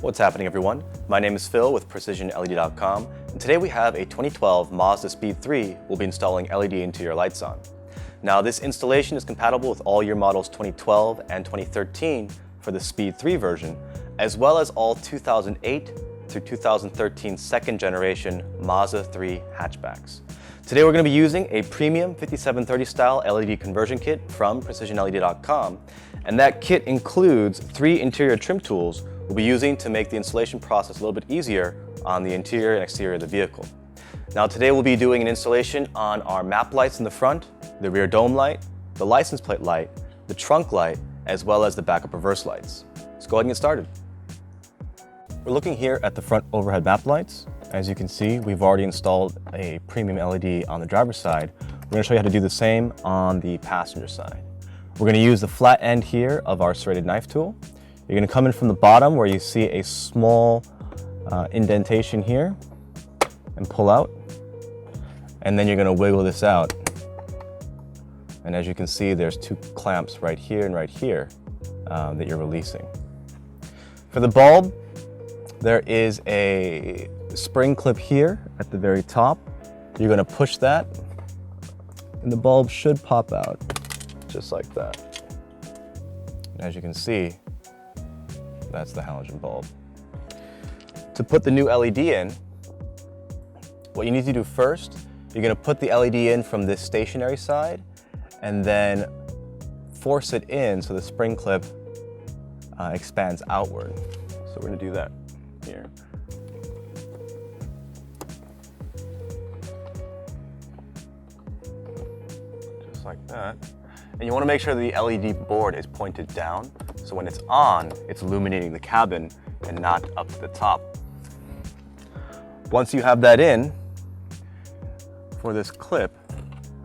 What's happening, everyone? My name is Phil with PrecisionLED.com, and today we have a 2012 Mazda Speed 3 we'll be installing LED interior lights on. Now, this installation is compatible with all year models 2012 and 2013 for the Speed 3 version, as well as all 2008 through 2013 second generation Mazda 3 hatchbacks. Today we're going to be using a premium 5730 style LED conversion kit from PrecisionLED.com, and that kit includes 3 interior trim tools we'll be using to make the installation process a little bit easier on the interior and exterior of the vehicle. Now today we'll be doing an installation on our map lights in the front, the rear dome light, the license plate light, the trunk light, as well as the backup reverse lights. Let's go ahead and get started. We're looking here at the front overhead map lights. As you can see, we've already installed a premium LED on the driver's side. We're going to show you how to do the same on the passenger side. We're going to use the flat end here of our serrated knife tool. You're going to come in from the bottom where you see a small indentation here and pull out. And then you're going to wiggle this out. And as you can see, there's 2 clamps right here and right here that you're releasing. For the bulb, there is a spring clip here at the very top. You're going to push that, and the bulb should pop out, just like that. And as you can see, that's the halogen bulb. To put the new LED in, what you need to do first, you're going to put the LED in from this stationary side, and then force it in so the spring clip expands outward. So we're going to do that here. Just like that. And you want to make sure the LED board is pointed down, so when it's on, it's illuminating the cabin and not up to the top. Once you have that in, for this clip,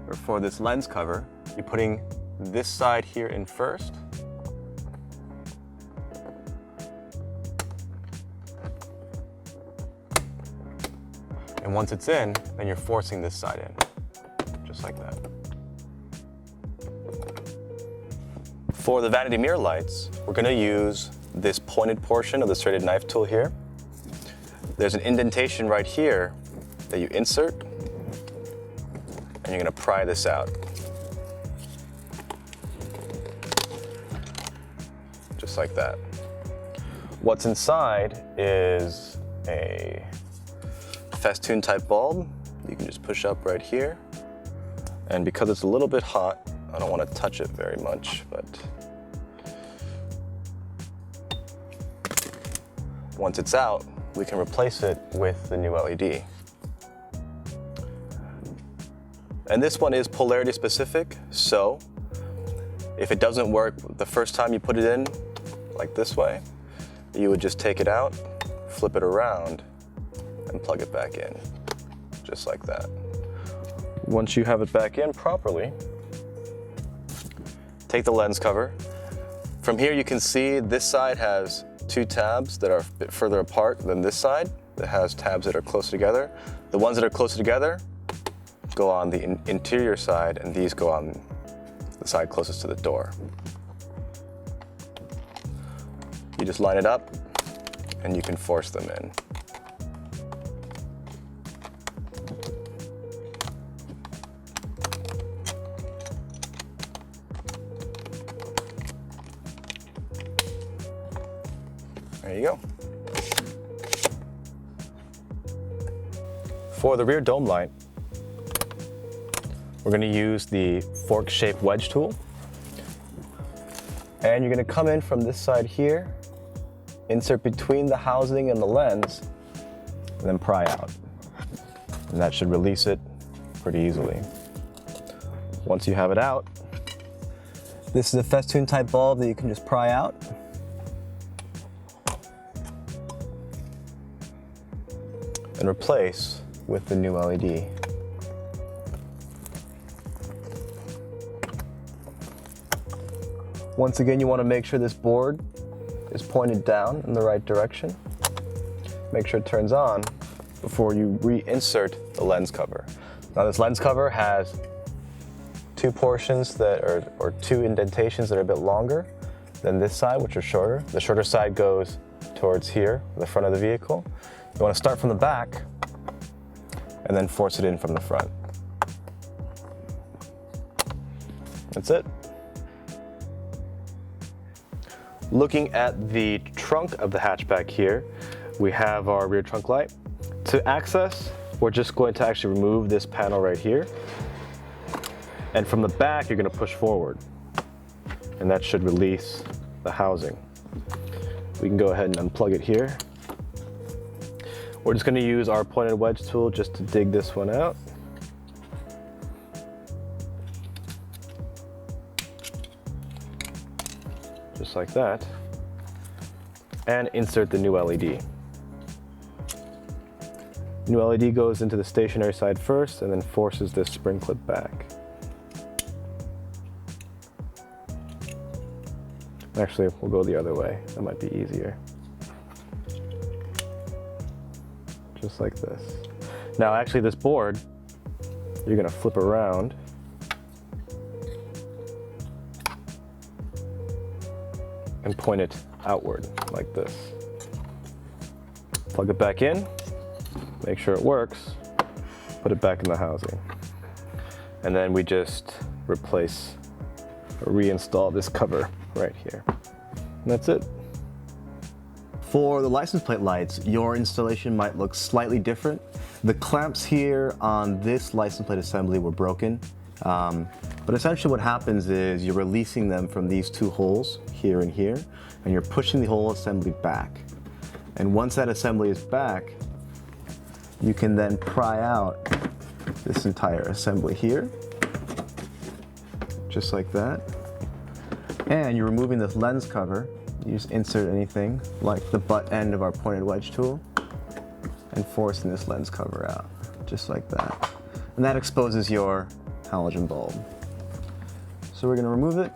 or for this lens cover, you're putting this side here in first. And once it's in, then you're forcing this side in, just like that. For the vanity mirror lights, we're going to use this pointed portion of the serrated knife tool here. There's an indentation right here that you insert, and you're going to pry this out. Just like that. What's inside is a festoon type bulb. You can just push up right here. And because it's a little bit hot, I don't want to touch it very much, but once it's out, we can replace it with the new LED. And this one is polarity specific, so if it doesn't work the first time you put it in, like this way, you would just take it out, flip it around, and plug it back in, just like that. Once you have it back in properly, take the lens cover. From here you can see this side has 2 tabs that are a bit further apart than this side that has tabs that are closer together. The ones that are closer together go on the interior side, and these go on the side closest to the door. You just line it up and you can force them in. There you go. For the rear dome light, we're going to use the fork-shaped wedge tool. And you're going to come in from this side here, insert between the housing and the lens, and then pry out. And that should release it pretty easily. Once you have it out, this is a festoon type bulb that you can just pry out. And replace with the new LED. Once again, you want to make sure this board is pointed down in the right direction. Make sure it turns on before you reinsert the lens cover. Now this lens cover has 2 portions that are, or 2 indentations that are a bit longer than this side, which are shorter. The shorter side goes towards here, the front of the vehicle. You want to start from the back and then force it in from the front. That's it. Looking at the trunk of the hatchback here, we have our rear trunk light. To access, we're just going to actually remove this panel right here. And from the back, you're going to push forward. And that should release the housing. We can go ahead and unplug it here. We're just going to use our pointed wedge tool just to dig this one out. Just like that, and insert the new LED. New LED goes into the stationary side first and then forces this spring clip back. Actually, we'll go the other way. That might be easier. Just like this. Now, actually, this board, you're gonna flip around and point it outward like this. Plug it back in, make sure it works, put it back in the housing. And then we just replace or reinstall this cover right here. And that's it. For the license plate lights, your installation might look slightly different. The clamps here on this license plate assembly were broken. But essentially what happens is you're releasing them from these two holes, here and here, and you're pushing the whole assembly back. And once that assembly is back, you can then pry out this entire assembly here, just like that. And you're removing this lens cover. You just insert anything, like the butt end of our pointed wedge tool, and forcing this lens cover out, just like that. And that exposes your halogen bulb. So we're going to remove it,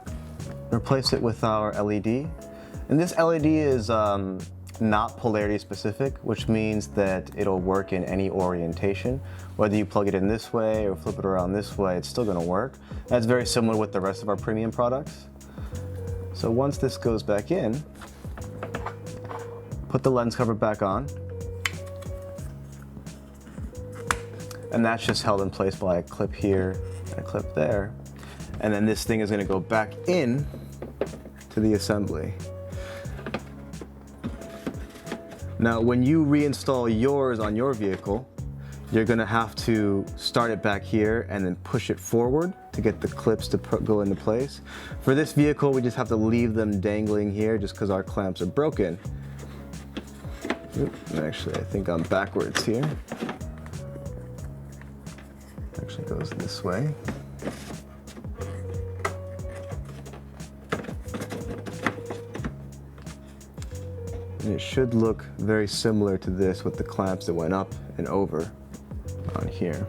replace it with our LED. And this LED is not polarity specific, which means that it'll work in any orientation. Whether you plug it in this way or flip it around this way, it's still going to work. That's very similar with the rest of our premium products. So once this goes back in, put the lens cover back on. And that's just held in place by a clip here and a clip there. And then this thing is going to go back in to the assembly. Now, when you reinstall yours on your vehicle, you're going to have to start it back here and then push it forward to get the clips to go into place. For this vehicle, we just have to leave them dangling here just because our clamps are broken. Actually, I think I'm backwards here. Actually goes this way. And it should look very similar to this with the clamps that went up and over on here.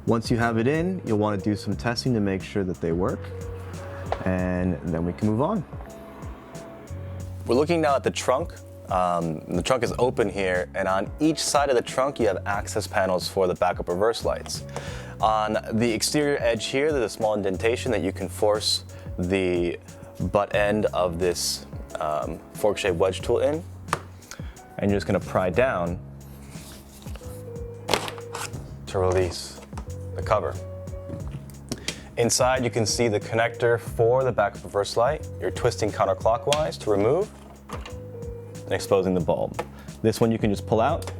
Once you have it in, you'll want to do some testing to make sure that they work, and then we can move on. We're looking now at the trunk. The trunk is open here, and on each side of the trunk you have access panels for the backup reverse lights. On the exterior edge here, there's a small indentation that you can force the butt end of this fork-shaped wedge tool in, and you're just going to pry down to release the cover. Inside you can see the connector for the backup reverse light. You're twisting counterclockwise to remove and exposing the bulb. This one you can just pull out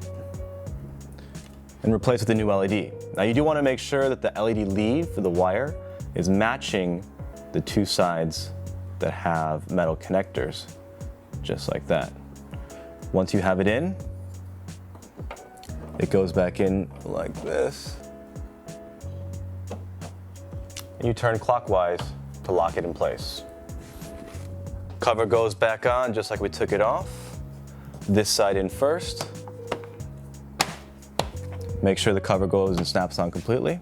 and replace with a new LED. Now you do want to make sure that the LED lead for the wire is matching the two sides that have metal connectors, just like that. Once you have it in, it goes back in like this. And you turn clockwise to lock it in place. Cover goes back on just like we took it off. This side in first. Make sure the cover goes and snaps on completely.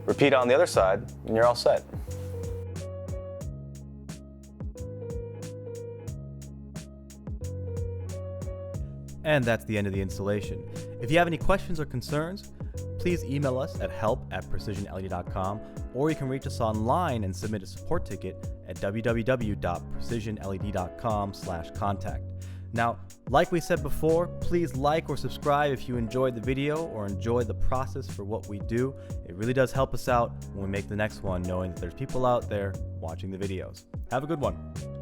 Repeat on the other side, and you're all set. And that's the end of the installation. If you have any questions or concerns, please email us at help@precisionled.com, or you can reach us online and submit a support ticket at www.precisionled.com/contact. Now, like we said before, please like or subscribe if you enjoyed the video or enjoyed the process for what we do. It really does help us out when we make the next one, knowing that there's people out there watching the videos. Have a good one.